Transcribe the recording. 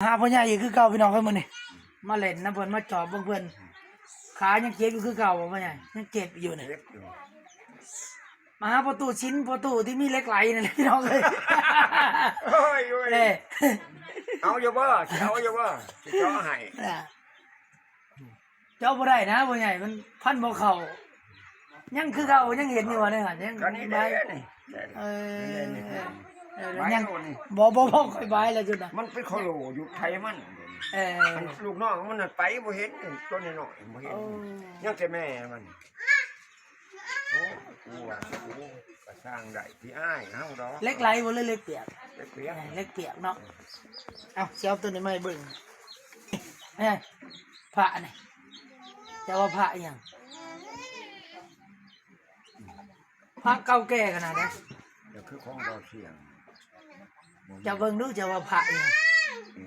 หาพ่อใหญ่อีกคือเก่าพี่น้องเพิ่นมื้อนี้มาเล่นนะเพิ่นมาจอบเพิ่นขายังเจ็บอยู่คือเก่าบ่พ่อใหญ่ยังเจ็บอยู่นี่ เล็กอยู่ มาหาประตูชิ้นประตูที่มีเหล็กไหลนี่แหละพี่น้องเอ้ย โอ้ย เอ้ย เอาอยู่บ่เอาอยู่บ่สิเจาะให้ เจ้าบ่ได้นะพ่อใหญ่มันพันบ่เข้ายังคือเก่ายังเห็นอยู่ว่าเนี่ยยัง ก็นี่ได้นี่ เออ ยั ยัง ง บ่ค่อยบายแล้วจุดน่ะ มันเป็นโคโลอยู่ไทยมัน เออ มันลูกน้องมันน่ะไปบ่เห็นตัวน้อยๆบ่เห็นยังแต่แม่มันโอ้กูว่ากูก็สร้างได้ที่อ้ายเฮาดอก เหล็กไหลบ่เลยเหล็กเปียก เล็กเปียก เหล็กเปียกเนาะเอาสิเอาตัวนี้มาให้เบิ่งเอ้ยพระนี่จะว่าพระอีหยังพระเก่าแก่ขนาดนี้ เดี๋ยวคือของเราเสียง จะเบิ่งดูจะว่าพระอีหยัง อืม